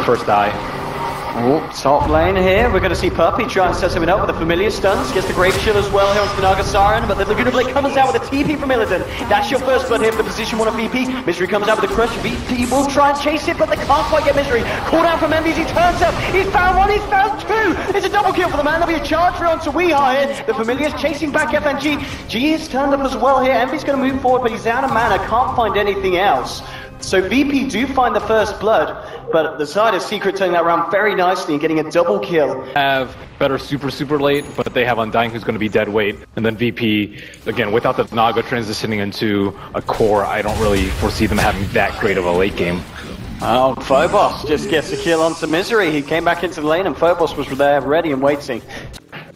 first die. Oh, top lane here. We're going to see Puppey try and set something up with the familiar stuns. Gets the Grave Chill as well here onto the Naga Siren, but the Laguna Blade comes out with a TP from Illidan. That's your first blood here for the position 1 of VP. Misery comes out with a crush. VP will try and chase it, but they can't quite get Misery. Call down from Envy as he turns up. He's found one, he's found two. It's a double kill for the man. There'll be a charge for onto Weeha here. The Familiar's chasing back FNG. G is turned up as well here. Envy's going to move forward, but he's out of mana. Can't find anything else. So VP do find the first blood, but the side of Secret turning that around very nicely and getting a double kill. Have better super late, but they have Undying who's going to be dead weight. And then VP, again, without the Naga transitioning into a core, I don't really foresee them having that great of a late game. Oh, Phobos just gets a kill onto Misery. He came back into the lane and Phobos was there ready and waiting.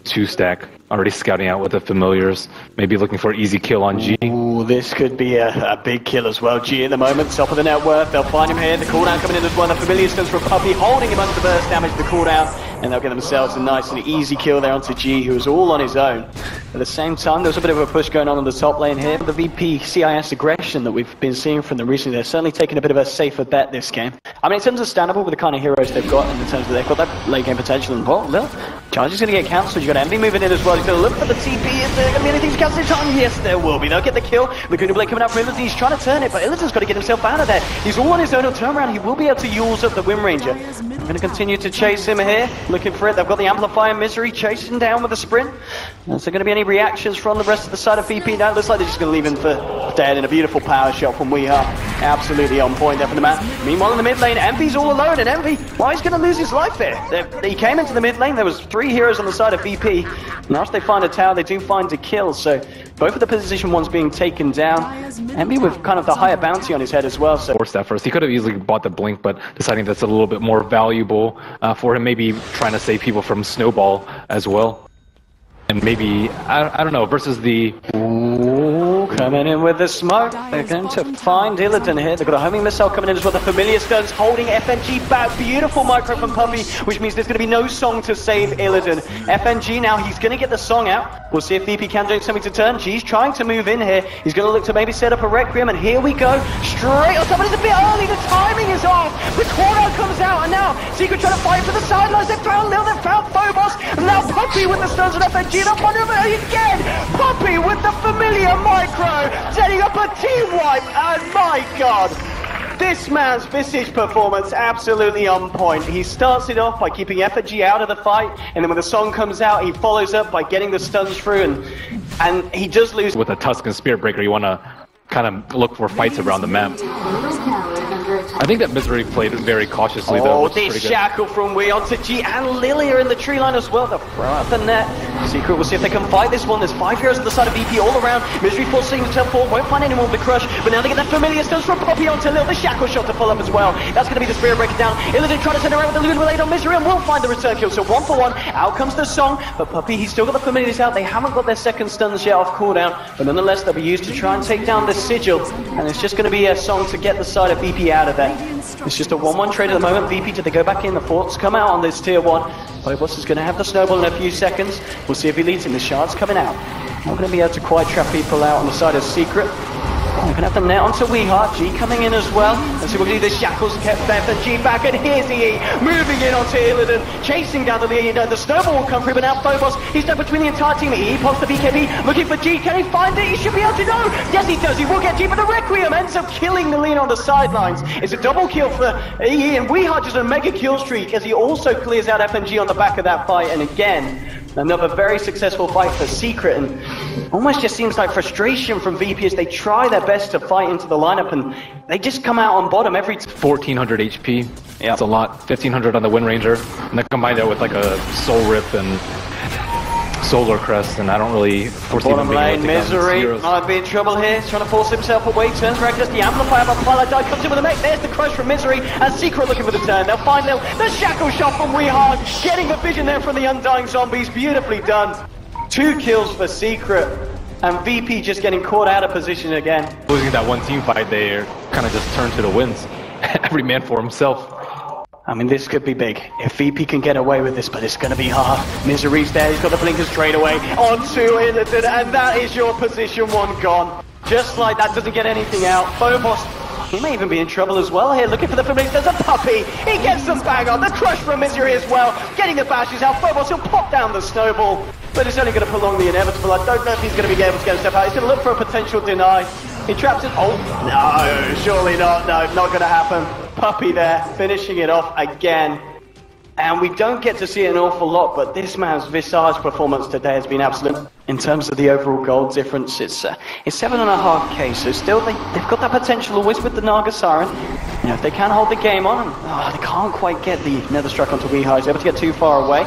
2-stack, already scouting out with the Familiars, maybe looking for an easy kill on G. Ooh, this could be a big kill as well. G at the moment, top of the net worth. They'll find him here. The cooldown coming in as well. The Familiar stands for Puppey, holding him under the burst damage, the cooldown, and they'll get themselves a nice and easy kill there onto G, who was all on his own. At the same time, there's a bit of a push going on in the top lane here. The VP CIS aggression that we've been seeing from them recently, they're certainly taking a bit of a safer bet this game. I mean, in terms of standable with the kind of heroes they've got, and in terms of they've got that late game potential, and well, charge is going to get cancelled. You've got Envy moving in as well. He's going to look for the TP. Is there going to be anything to cancel in time? Yes, there will be. They'll get the kill. Laguna Blade coming out from Illidan. He's trying to turn it, but Illidan's got to get himself out of there. He's all on his own. He'll turn around. He will be able to use up the Wind Ranger. I'm going to continue to chase him here, looking for it. They've got the Amplifier Misery chasing down with a sprint. Is there going to be any reactions from the rest of the side of VP? No, it looks like they're just going to leave him for dead in a beautiful power shot from Weeha. Absolutely on point there from the man. Meanwhile, in the mid lane, Envy's all alone, and Envy, well, he's going to lose his life there. He came into the mid lane. There was 3 heroes on the side of VP. And after they find a tower, they do find a kill. So both of the position ones being taken down. Envy with kind of the higher bounty on his head as well. So forced that first. He could have easily bought the blink, but deciding that's a little bit more valuable for him. Maybe trying to save people from Snowball as well. And maybe, I don't know, versus the... Ooh, coming in with the smoke. They're going to find Illidan here. They've got a homing missile coming in as well. The Familiar Stones holding FNG back. Beautiful micro from Puppey, which means there's going to be no song to save Illidan. FNG now, he's going to get the song out. We'll see if VP can do something to turn. G's trying to move in here. He's going to look to maybe set up a Requiem, and here we go. Straight on top, but it's a bit early. The timing is off. The corner comes out, and now Secret trying to fight for the sidelines. They've found Lil, they've found Phobos, and now Puppey with the stuns and FNG. Up under him again. Puppey with the Familiar micro, setting up a team wipe, and my god, this man's Visage performance absolutely on point. He starts it off by keeping FNG out of the fight, and then when the song comes out, he follows up by getting the stuns through, and he does lose. With a Tuscan Spirit Breaker, you want to kind of look for fights around the map. I think that Misery played it very cautiously, though. Oh, this shackle from Wee onto G, and Lilia in the tree line as well. They'll throw out the net. Secret will see if they can fight this one. There's 5 heroes on the side of VP all around. Misery forcing himself forward, won't find anyone with the crush, but now they get that Familiar Stones from Puppey onto Lil. The shackle shot to pull up as well. That's going to be the Spirit Breaker down. Illidan trying to turn around with the Luna Blade on Misery, and will find the return kill. So 1 for 1. Out comes the song, but Puppey, he's still got the Familiars out. They haven't got their second stuns yet off cooldown, but nonetheless, they'll be used to try and take down the Sigil, and it's just going to be a song to get the side of VP out of there. It's just a 1-1 trade at the moment. VP, do they go back in? The forts come out on this tier 1. Phobos is going to have the snowball in a few seconds. We'll see if he leads him. The shards coming out. Not going to be able to quite trap people out on the side of Secret. They're going to have the net onto Weeha. G coming in as well. Let's see what we do. The shackles kept FNG back, and here's EE moving in onto Illidan, chasing down the lead. The snowball will come through, but now Phobos, he's done between the entire team. EE pops the BKB, looking for G. Can he find it? He should be able to know. Yes, he does. He will get G, but the Requiem ends up killing the lean on the sidelines. It's a double kill for EE, and Weeha just a mega kill streak as he also clears out FNG on the back of that fight. And again, another very successful fight for Secret, and almost just seems like frustration from VP as they try their best to fight into the lineup, and they just come out on bottom every time. 1400 HP, yeah, that's a lot. 1500 on the Wind Ranger, and then combine that with like a Soul Rip and Solar Crest, and I don't really foresee them being able to take Misery might be in trouble here. He's trying to force himself away. Turns around, gets the Amplifier, but Twilight Die comes in with a mech. There's the crush from Misery, and Secret looking for the turn. They'll find Lil. The shackle shot from Weeha, getting the vision there from the Undying Zombies. Beautifully done. 2 kills for Secret, and VP just getting caught out of position again. Losing that one team fight, they kind of just turned to the winds. Every man for himself. I mean, this could be big if VP can get away with this, but it's going to be hard. Misery's there, he's got the blinkers straight away onto Illidan, and that is your position 1 gone. Just like that, doesn't get anything out. Phobos He may even be in trouble as well here, looking for the familiar. There's a puppy. He gets some bang on. The crush from Misery as well. Getting the bashes out. Phobos, he'll pop down the snowball. But it's only going to prolong the inevitable. I don't know if he's going to be able to get a step out. He's going to look for a potential deny. He traps it. Oh, no, surely not. No, not going to happen. Puppy there, finishing it off again. And we don't get to see an awful lot, but this man's Visage performance today has been absolute. In terms of the overall goal difference, it's 7.5k, so still they've got that potential always with the Naga Siren. You know, if they can hold the game on, they can't quite get the Nether Struck onto Weeha. He's able to get too far away.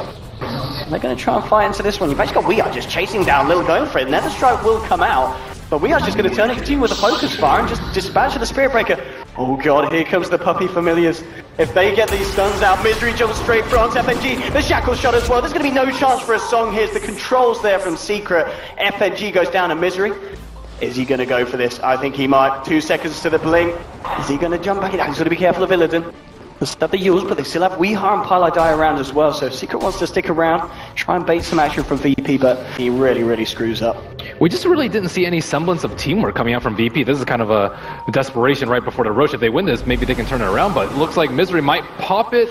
They're going to try and fight into this one. You've actually got Weeha just chasing down Lil, going for it. Nether Strike will come out, but Weeha's just going to turn his team with a focus fire and just dispatch the Spirit Breaker. Oh god, here comes the Puppy Familiars. If they get these stuns out, Misery jumps straight for onto FNG. The Shackle shot as well. There's going to be no chance for a song. Here's the controls there from Secret. FNG goes down and Misery. Is he going to go for this? I think he might. 2 seconds to the blink. Is he going to jump back in? He's going to be careful of Illidan. They'll start the Yules, but they still have Weeha and Pylai around as well, so Secret wants to stick around, try and bait some action from VP, but he really screws up. We just really didn't see any semblance of teamwork coming out from VP. This is kind of a desperation right before the Roche. If they win this, maybe they can turn it around, but it looks like Misery might pop it.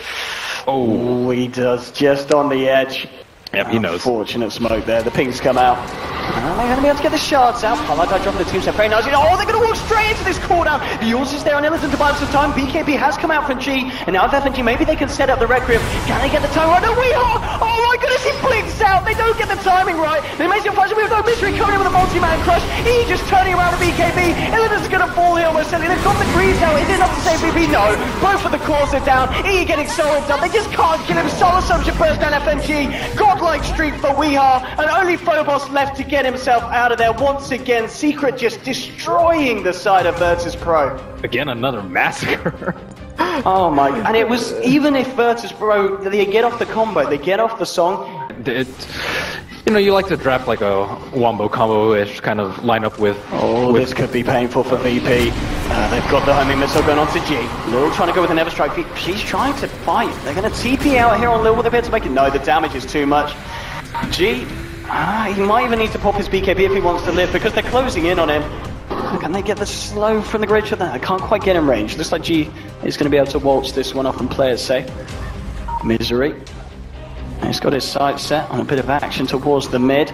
Oh, he does, just on the edge. Yep, he knows. Fortunate smoke there, the pings come out. They're going to be able to get the shards out. Pylai dropping the team set very nicely. Oh, they're going to walk straight into this cooldown. The Yules is there on Illidan to buy some time. BKB has come out from G, and now with FNG, maybe they can set up the Requiem. Can they get the time right? No, Weeha! Oh my goodness, he blinks out. They don't get the timing right. The amazing fight. We have no Misery coming in with a multi-man crush. He just turning around with BKB. Illidan's going to fall here almost certainly. They've got the greaves out. Is it enough to save VP? No. Both of the cores are down. E getting soloed up. They just can't kill him. Solo Assumption burst down FNG. Godlike streak for Weeha, and only Phobos left to get himself out of there once again. Secret just destroying the side of Virtus.Pro. Again, another massacre. Oh my, and it was, even if Virtus.Pro, they get off the combo, they get off the song. You know, you like to draft like a wombo combo-ish kind of lineup with... Oh, this could be painful for VP. They've got the homing missile going on to G. Lil trying to go with an Everstrike. She's trying to fight. They're going to TP out here on Lil. Will they be able to make it? No, the damage is too much. G, he might even need to pop his BKB if he wants to live, because they're closing in on him. Can they get the slow from the Great Shot there? I can't quite get in range. Looks like G is going to be able to waltz this one off and play it safe. Misery. He's got his sights set on a bit of action towards the mid.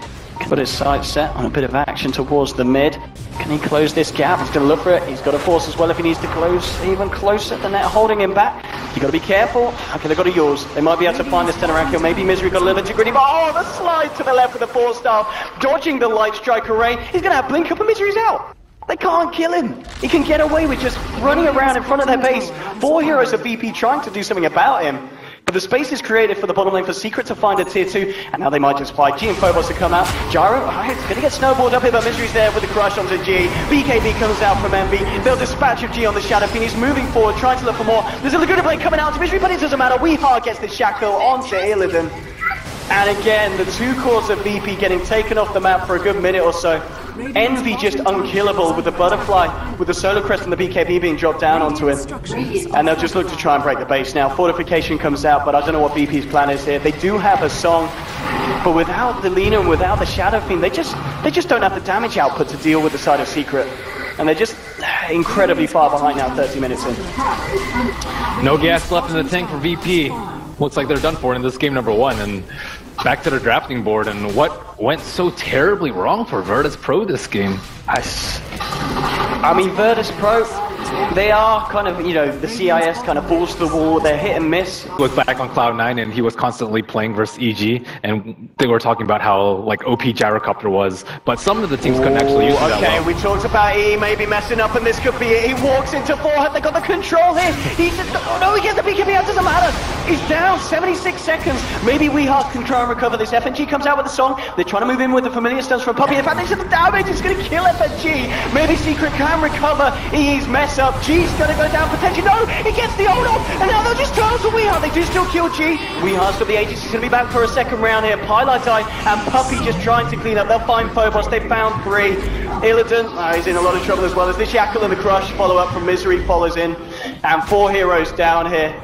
Got his sights set on a bit of action towards the mid. Can he close this gap? He's going to look for it. He's got a force as well if he needs to close even closer. The net holding him back. You got to be careful. Okay, they've got a yours. They might be able to find this turnaround kill. Maybe Misery got a little bit too greedy. But oh, the slide to the left with the 4-star. Dodging the light strike array. He's going to have blink up and Misery's out. They can't kill him. He can get away with just running around in front of their base. 4 heroes of VP trying to do something about him. But the space is created for the bottom lane for Secret to find a tier 2, and now they might just fight. G and Phobos to come out. Gyro, it's going to get snowballed up here, but Misery's there with the crush onto G. BKB comes out from MB. They'll dispatch of G on the Shadow Fiend. He's moving forward, trying to look for more. There's a Laguna Blade coming out to Misery, but it doesn't matter. Weeha gets the Shackle onto Illidan. And again, the 2 cores of VP getting taken off the map for a good minute or so. Envy just unkillable with the Butterfly, with the Solar Crest and the BKB being dropped down onto it. And they'll just look to try and break the base now. Fortification comes out, but I don't know what VP's plan is here. They do have a song, but without the Lina and without the Shadow Fiend, they just don't have the damage output to deal with the side of Secret. And they're just incredibly far behind now, 30 minutes in. No gas left in the tank for VP. Looks like they're done for in this game number 1, and back to their drafting board. And what went so terribly wrong for Virtus.Pro this game? I mean, Virtus.Pro, they are kind of, you know, the CIS kind of balls to the wall. They're hit and miss. Look back on Cloud9, and he was constantly playing versus EG, and they were talking about how like OP Gyrocopter was, but some of the teams couldn't actually use it that well. We talked about E maybe messing up, and this could be it. He walks into 4, they got the control here. He just, oh no, he gets the BKB out, doesn't matter. He's down 76 seconds. Maybe Weeha can try and recover this. FNG comes out with the song. They're trying to move in with the familiar stuns from Puppy. In fact, they said the damage is going to kill FNG. Maybe Secret can recover E's mess up. G's going to go down potentially. No, he gets the ult off, and now they'll just turn to Weeha. They do still kill G. Weeha's got the Aegis. He's going to be back for a second round here. Pylai and Puppy just trying to clean up. They'll find Phobos. They found 3. Illidan, he's in a lot of trouble as well. As this Shackle and the Crush follow up from Misery follows in, and 4 heroes down here.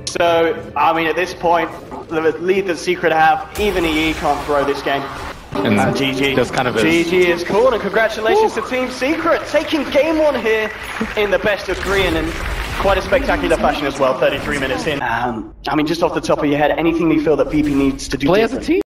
So, I mean, at this point, the lead that Secret have, even EE can't throw this game. And GG. that's kind of his... GG is called, and congratulations to Team Secret, taking game one here in the best of 3 and in quite a spectacular fashion as well, 33 minutes in. I mean, just off the top of your head, anything you feel that VP needs to do play different? as a team.